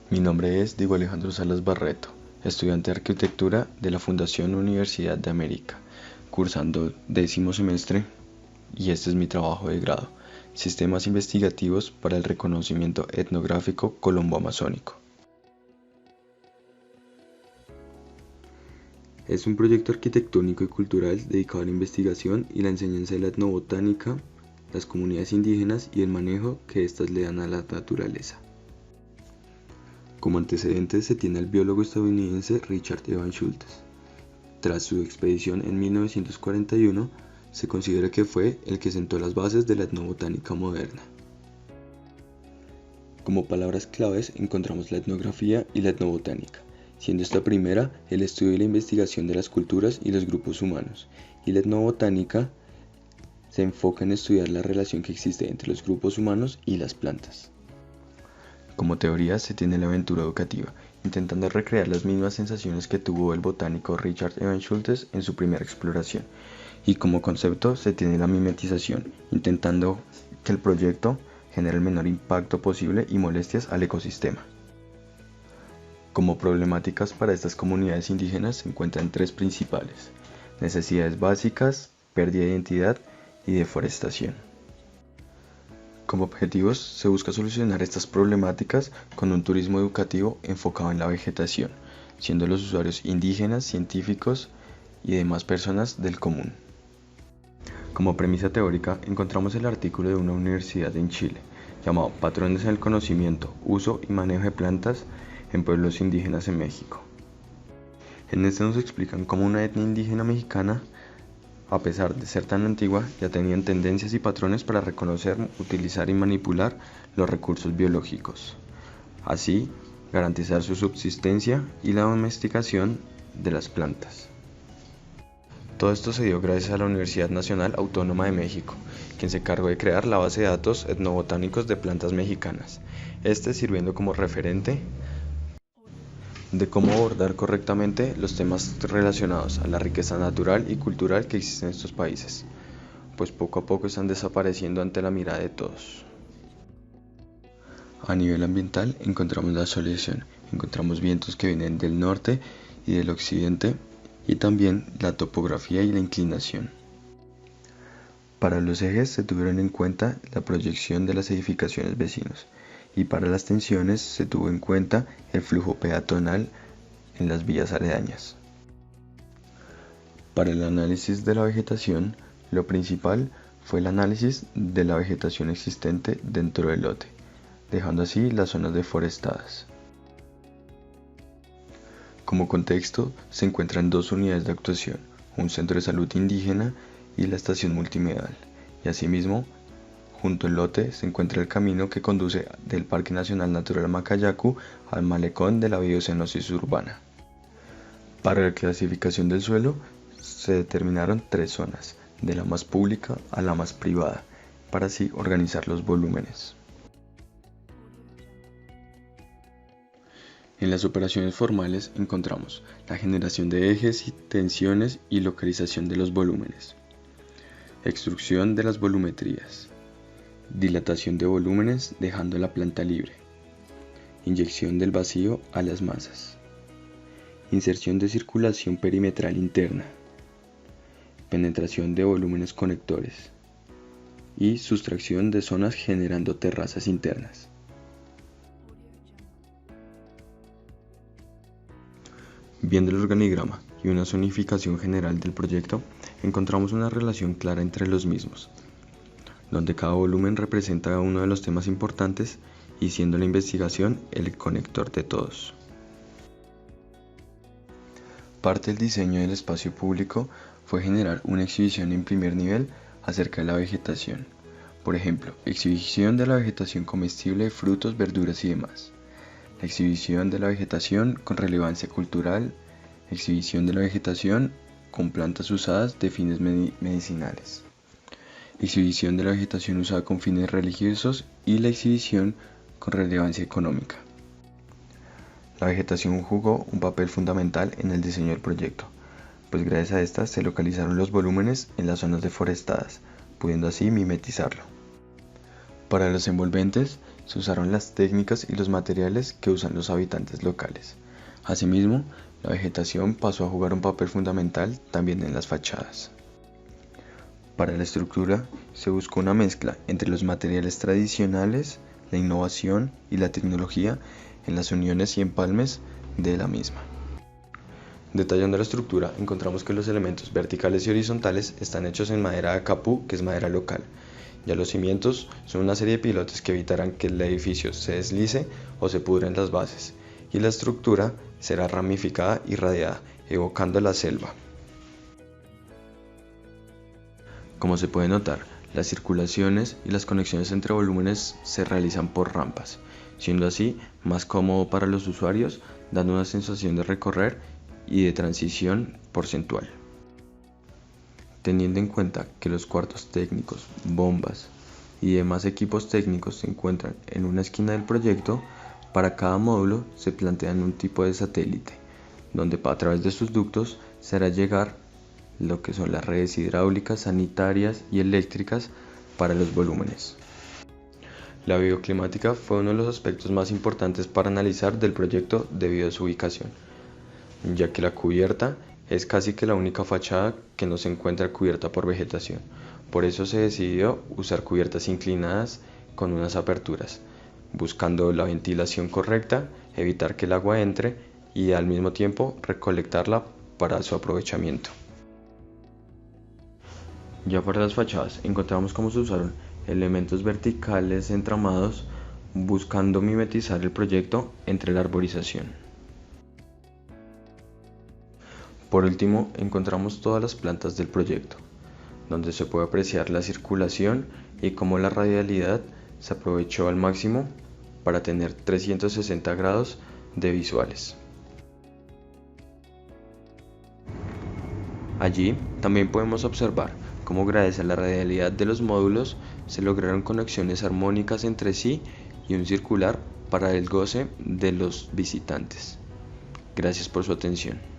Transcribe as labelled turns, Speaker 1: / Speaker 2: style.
Speaker 1: Mi nombre es Diego Alejandro Salas Barreto, estudiante de Arquitectura de la Fundación Universidad de América, cursando 10º semestre, y este es mi trabajo de grado, Sistemas Investigativos para el Reconocimiento Etnográfico Colombo-Amazónico. Es un proyecto arquitectónico y cultural dedicado a la investigación y la enseñanza de la etnobotánica, las comunidades indígenas y el manejo que éstas le dan a la naturaleza. Como antecedentes se tiene al biólogo estadounidense Richard Evans Schultes. Tras su expedición en 1941, se considera que fue el que sentó las bases de la etnobotánica moderna. Como palabras claves encontramos la etnografía y la etnobotánica, siendo esta primera el estudio y la investigación de las culturas y los grupos humanos, y la etnobotánica se enfoca en estudiar la relación que existe entre los grupos humanos y las plantas. Como teoría se tiene la aventura educativa, intentando recrear las mismas sensaciones que tuvo el botánico Richard Evans Schultes en su primera exploración. Y como concepto se tiene la mimetización, intentando que el proyecto genere el menor impacto posible y molestias al ecosistema. Como problemáticas para estas comunidades indígenas se encuentran tres principales: necesidades básicas, pérdida de identidad y deforestación. Como objetivos se busca solucionar estas problemáticas con un turismo educativo enfocado en la vegetación, siendo los usuarios indígenas, científicos y demás personas del común. Como premisa teórica encontramos el artículo de una universidad en Chile, llamado Patrones en el conocimiento, uso y manejo de plantas en pueblos indígenas en México. En este nos explican cómo una etnia indígena mexicana, a pesar de ser tan antigua, ya tenían tendencias y patrones para reconocer, utilizar y manipular los recursos biológicos. Así, garantizar su subsistencia y la domesticación de las plantas. Todo esto se dio gracias a la Universidad Nacional Autónoma de México, quien se encargó de crear la base de datos etnobotánicos de plantas mexicanas, sirviendo como referente de cómo abordar correctamente los temas relacionados a la riqueza natural y cultural que existe en estos países, pues poco a poco están desapareciendo ante la mirada de todos. A nivel ambiental encontramos la soleación, encontramos vientos que vienen del norte y del occidente, y también la topografía y la inclinación. Para los ejes se tuvieron en cuenta la proyección de las edificaciones vecinos, y para las tensiones se tuvo en cuenta el flujo peatonal en las vías aledañas. Para el análisis de la vegetación, lo principal fue el análisis de la vegetación existente dentro del lote, dejando así las zonas deforestadas. Como contexto, se encuentran dos unidades de actuación, un centro de salud indígena y la estación multimedial, y asimismo, junto al lote se encuentra el camino que conduce del Parque Nacional Natural Macayacu al malecón de la biocenosis urbana. Para la clasificación del suelo se determinaron tres zonas, de la más pública a la más privada, para así organizar los volúmenes. En las operaciones formales encontramos la generación de ejes y tensiones y localización de los volúmenes, extrusión de las volumetrías, dilatación de volúmenes dejando la planta libre, inyección del vacío a las masas, inserción de circulación perimetral interna, penetración de volúmenes conectores y sustracción de zonas generando terrazas internas. Viendo el organigrama y una zonificación general del proyecto, encontramos una relación clara entre los mismos, donde cada volumen representa uno de los temas importantes y siendo la investigación el conector de todos. Parte del diseño del espacio público fue generar una exhibición en primer nivel acerca de la vegetación. Por ejemplo, exhibición de la vegetación comestible de frutos, verduras y demás. La exhibición de la vegetación con relevancia cultural, exhibición de la vegetación con plantas usadas de fines medicinales, exhibición de la vegetación usada con fines religiosos y la exhibición con relevancia económica. La vegetación jugó un papel fundamental en el diseño del proyecto, pues gracias a estas se localizaron los volúmenes en las zonas deforestadas, pudiendo así mimetizarlo. Para los envolventes se usaron las técnicas y los materiales que usan los habitantes locales. Asimismo, la vegetación pasó a jugar un papel fundamental también en las fachadas. Para la estructura se buscó una mezcla entre los materiales tradicionales, la innovación y la tecnología en las uniones y empalmes de la misma. Detallando la estructura, encontramos que los elementos verticales y horizontales están hechos en madera de capú, que es madera local. Ya los cimientos son una serie de pilotes que evitarán que el edificio se deslice o se pudra en las bases, y la estructura será ramificada y radiada, evocando la selva. Como se puede notar, las circulaciones y las conexiones entre volúmenes se realizan por rampas, siendo así más cómodo para los usuarios, dando una sensación de recorrer y de transición porcentual. Teniendo en cuenta que los cuartos técnicos, bombas y demás equipos técnicos se encuentran en una esquina del proyecto, para cada módulo se plantean un tipo de satélite, donde a través de sus ductos se hará llegar lo que son las redes hidráulicas, sanitarias y eléctricas para los volúmenes. La bioclimática fue uno de los aspectos más importantes para analizar del proyecto debido a su ubicación, ya que la cubierta es casi que la única fachada que no se encuentra cubierta por vegetación. Por eso se decidió usar cubiertas inclinadas con unas aperturas, buscando la ventilación correcta, evitar que el agua entre y al mismo tiempo recolectarla para su aprovechamiento. Ya para las fachadas encontramos cómo se usaron elementos verticales entramados buscando mimetizar el proyecto entre la arborización. Por último, encontramos todas las plantas del proyecto, donde se puede apreciar la circulación y cómo la radialidad se aprovechó al máximo para tener 360 grados de visuales. Allí también podemos observar cómo gracias a la radialidad de los módulos se lograron conexiones armónicas entre sí y un circular para el goce de los visitantes. Gracias por su atención.